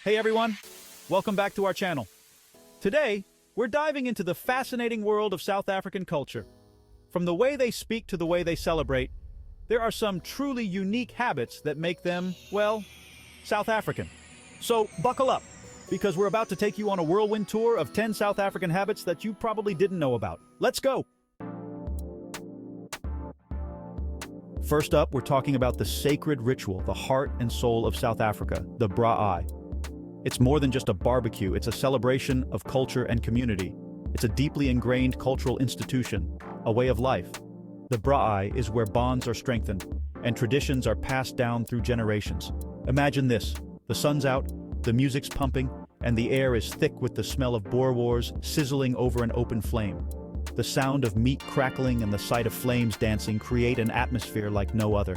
Hey everyone, welcome back to our channel. Today, we're diving into the fascinating world of South African culture. From the way they speak to the way they celebrate, there are some truly unique habits that make them, well, South African. So buckle up, because we're about to take you on a whirlwind tour of 10 South African habits that you probably didn't know about. Let's go! First up, we're talking about the sacred ritual, the heart and soul of South Africa, the Braai. It's more than just a barbecue, it's a celebration of culture and community. It's a deeply ingrained cultural institution, a way of life. The Braai is where bonds are strengthened and traditions are passed down through generations. Imagine this, the sun's out, the music's pumping, and the air is thick with the smell of boerewors sizzling over an open flame. The sound of meat crackling and the sight of flames dancing create an atmosphere like no other.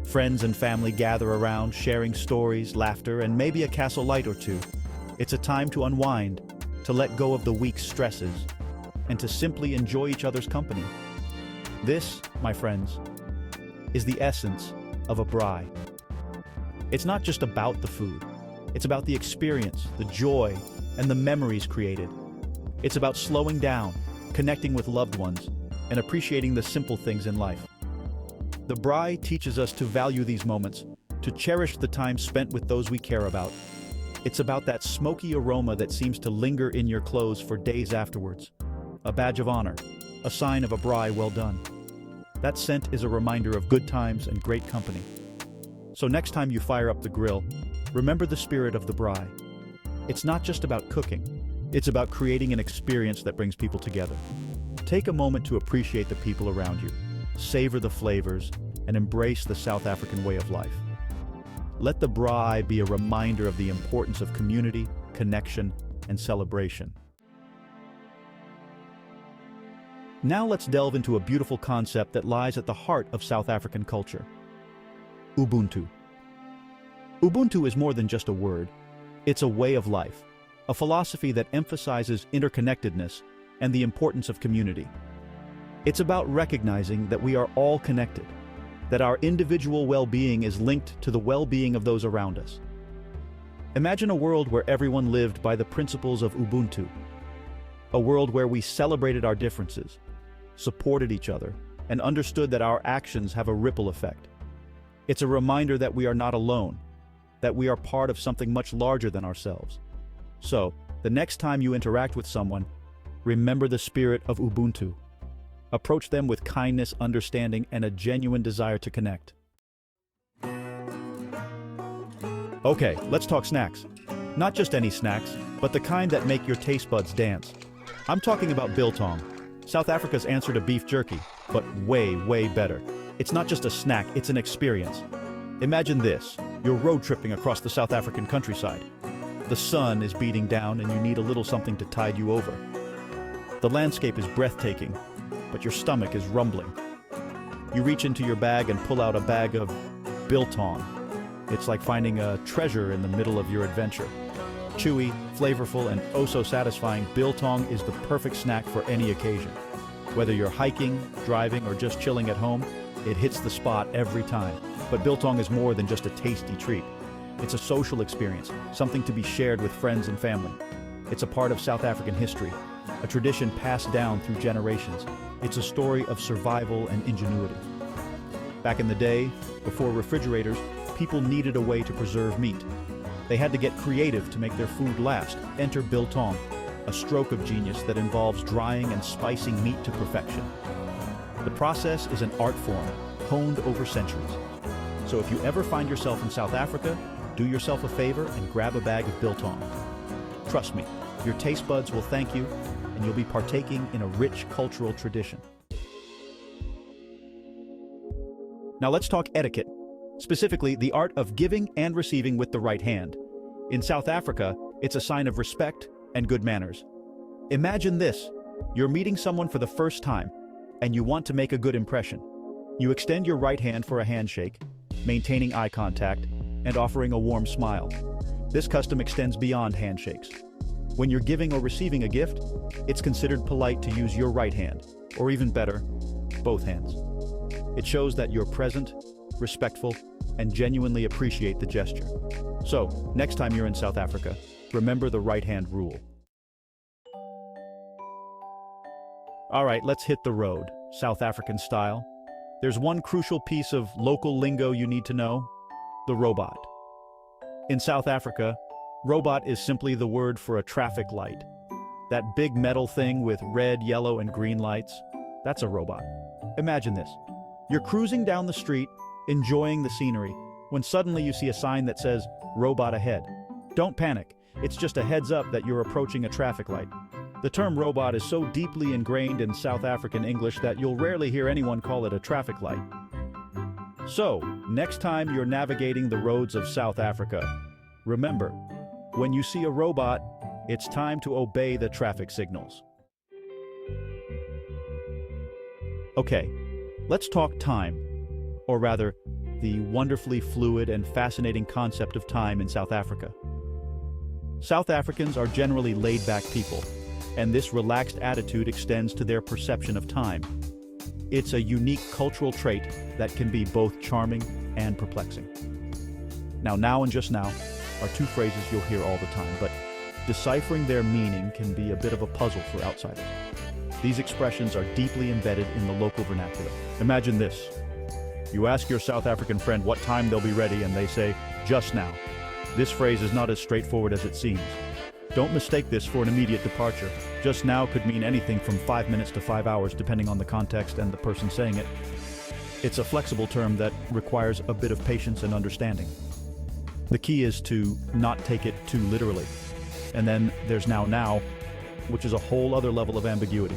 Friends and family gather around, sharing stories, laughter, and maybe a castle light or two. It's a time to unwind, to let go of the week's stresses, and to simply enjoy each other's company. This, my friends, is the essence of a braai. It's not just about the food. It's about the experience, the joy, and the memories created. It's about slowing down, connecting with loved ones, and appreciating the simple things in life. The Braai teaches us to value these moments, to cherish the time spent with those we care about. It's about that smoky aroma that seems to linger in your clothes for days afterwards. A badge of honor, a sign of a braai well done. That scent is a reminder of good times and great company. So next time you fire up the grill, remember the spirit of the braai. It's not just about cooking, it's about creating an experience that brings people together. Take a moment to appreciate the people around you. Savor the flavors, and embrace the South African way of life. Let the braai be a reminder of the importance of community, connection, and celebration. Now let's delve into a beautiful concept that lies at the heart of South African culture: Ubuntu. Ubuntu is more than just a word. It's a way of life, a philosophy that emphasizes interconnectedness and the importance of community. It's about recognizing that we are all connected, that our individual well-being is linked to the well-being of those around us. Imagine a world where everyone lived by the principles of Ubuntu, a world where we celebrated our differences, supported each other, and understood that our actions have a ripple effect. It's a reminder that we are not alone, that we are part of something much larger than ourselves. So, the next time you interact with someone, remember the spirit of Ubuntu. Approach them with kindness, understanding, and a genuine desire to connect. Okay, let's talk snacks. Not just any snacks, but the kind that make your taste buds dance. I'm talking about biltong, South Africa's answer to beef jerky, but way better. It's not just a snack, it's an experience. Imagine this, you're road tripping across the South African countryside. The sun is beating down and you need a little something to tide you over. The landscape is breathtaking, but your stomach is rumbling. You reach into your bag and pull out a bag of biltong. It's like finding a treasure in the middle of your adventure. Chewy, flavorful, and oh so satisfying, biltong is the perfect snack for any occasion. Whether you're hiking, driving, or just chilling at home, it hits the spot every time. But biltong is more than just a tasty treat. It's a social experience, something to be shared with friends and family. It's a part of South African history, a tradition passed down through generations. It's a story of survival and ingenuity. Back in the day, before refrigerators, people needed a way to preserve meat. They had to get creative to make their food last. Enter biltong, a stroke of genius that involves drying and spicing meat to perfection. The process is an art form, honed over centuries. So if you ever find yourself in South Africa, do yourself a favor and grab a bag of biltong. Trust me, your taste buds will thank you, and you'll be partaking in a rich cultural tradition. Now let's talk etiquette, specifically the art of giving and receiving with the right hand. In South Africa, it's a sign of respect and good manners. Imagine this, you're meeting someone for the first time, and you want to make a good impression. You extend your right hand for a handshake, maintaining eye contact, and offering a warm smile. This custom extends beyond handshakes. When you're giving or receiving a gift, it's considered polite to use your right hand, or even better, both hands. It shows that you're present, respectful, and genuinely appreciate the gesture. So, next time you're in South Africa, remember the right-hand rule. All right, let's hit the road, South African style. There's one crucial piece of local lingo you need to know: the robot. In South Africa, robot is simply the word for a traffic light. That big metal thing with red, yellow, and green lights, that's a robot. Imagine this. You're cruising down the street, enjoying the scenery, when suddenly you see a sign that says, "Robot ahead." Don't panic. It's just a heads up that you're approaching a traffic light. The term robot is so deeply ingrained in South African English that you'll rarely hear anyone call it a traffic light. So, next time you're navigating the roads of South Africa, remember, when you see a robot, it's time to obey the traffic signals. Okay, let's talk time, or rather, the wonderfully fluid and fascinating concept of time in South Africa. South Africans are generally laid-back people, and this relaxed attitude extends to their perception of time. It's a unique cultural trait that can be both charming and perplexing. Now and just now are two phrases you'll hear all the time, but deciphering their meaning can be a bit of a puzzle for outsiders. These expressions are deeply embedded in the local vernacular. Imagine this. You ask your South African friend what time they'll be ready, and they say, "Just now." This phrase is not as straightforward as it seems. Don't mistake this for an immediate departure. Just now could mean anything from 5 minutes to 5 hours, depending on the context and the person saying it. It's a flexible term that requires a bit of patience and understanding. The key is to not take it too literally. And then there's now, which is a whole other level of ambiguity.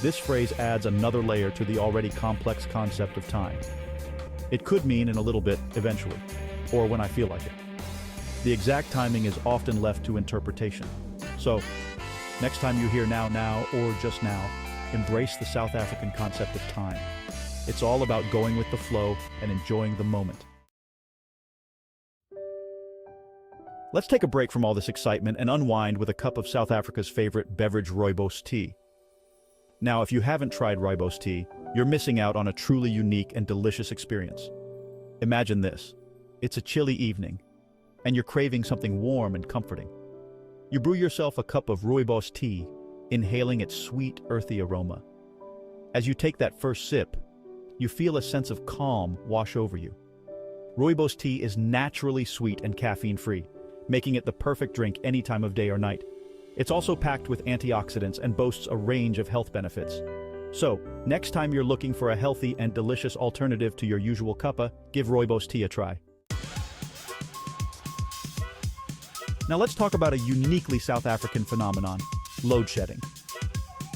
This phrase adds another layer to the already complex concept of time. It could mean in a little bit, eventually, or when I feel like it. The exact timing is often left to interpretation. So, next time you hear now, or just now, embrace the South African concept of time. It's all about going with the flow and enjoying the moment. Let's take a break from all this excitement and unwind with a cup of South Africa's favorite beverage, Rooibos tea. Now, if you haven't tried Rooibos tea, you're missing out on a truly unique and delicious experience. Imagine this. It's a chilly evening, and you're craving something warm and comforting. You brew yourself a cup of Rooibos tea, inhaling its sweet, earthy aroma. As you take that first sip, you feel a sense of calm wash over you. Rooibos tea is naturally sweet and caffeine-free, making it the perfect drink any time of day or night. It's also packed with antioxidants and boasts a range of health benefits. So, next time you're looking for a healthy and delicious alternative to your usual cuppa, give Rooibos tea a try. Now let's talk about a uniquely South African phenomenon, load shedding.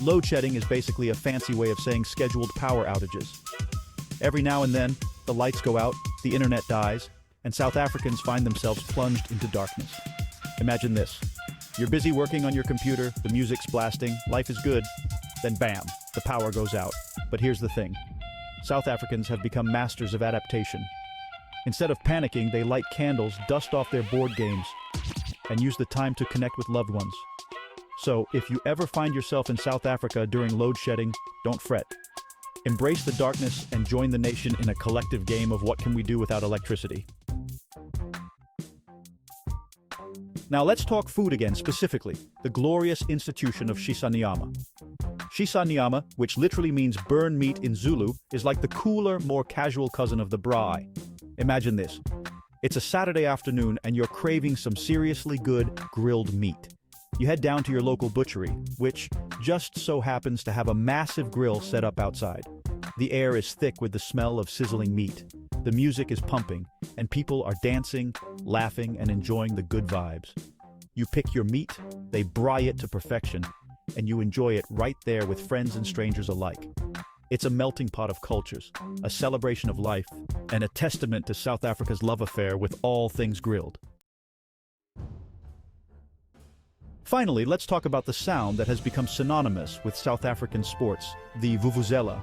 Load shedding is basically a fancy way of saying scheduled power outages. Every now and then, the lights go out, the internet dies, and South Africans find themselves plunged into darkness. Imagine this. You're busy working on your computer, the music's blasting, life is good, then bam, the power goes out. But here's the thing. South Africans have become masters of adaptation. Instead of panicking, they light candles, dust off their board games, and use the time to connect with loved ones. So, if you ever find yourself in South Africa during load shedding, don't fret. Embrace the darkness and join the nation in a collective game of what can we do without electricity. Now let's talk food again, specifically, the glorious institution of shisanyama. Shisanyama, which literally means burn meat in Zulu, is like the cooler, more casual cousin of the braai. Imagine this. It's a Saturday afternoon and you're craving some seriously good grilled meat. You head down to your local butchery, which just so happens to have a massive grill set up outside. The air is thick with the smell of sizzling meat. The music is pumping, and people are dancing, laughing, and enjoying the good vibes. You pick your meat, they braai it to perfection, and you enjoy it right there with friends and strangers alike. It's a melting pot of cultures, a celebration of life, and a testament to South Africa's love affair with all things grilled. Finally, let's talk about the sound that has become synonymous with South African sports, the vuvuzela.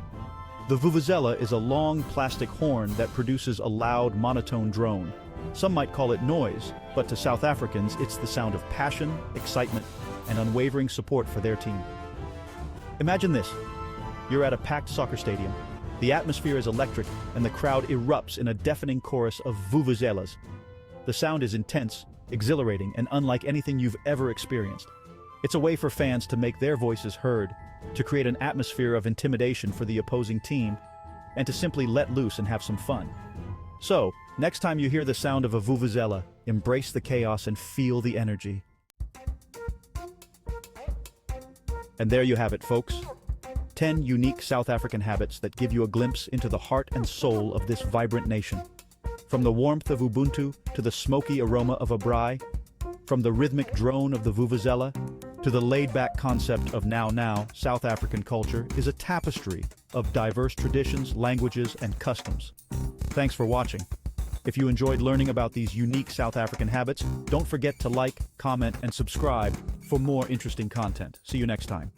The vuvuzela is a long plastic horn that produces a loud, monotone drone. Some might call it noise, but to South Africans, it's the sound of passion, excitement, and unwavering support for their team. Imagine this. You're at a packed soccer stadium. The atmosphere is electric, and the crowd erupts in a deafening chorus of vuvuzelas. The sound is intense, exhilarating, and unlike anything you've ever experienced. It's a way for fans to make their voices heard, to create an atmosphere of intimidation for the opposing team, and to simply let loose and have some fun. So, next time you hear the sound of a vuvuzela, embrace the chaos and feel the energy. And there you have it, folks. 10 unique South African habits that give you a glimpse into the heart and soul of this vibrant nation. From the warmth of Ubuntu to the smoky aroma of a braai, from the rhythmic drone of the vuvuzela to the laid-back concept of now, South African culture is a tapestry of diverse traditions, languages, and customs. Thanks for watching. If you enjoyed learning about these unique South African habits, don't forget to like, comment, and subscribe for more interesting content. See you next time.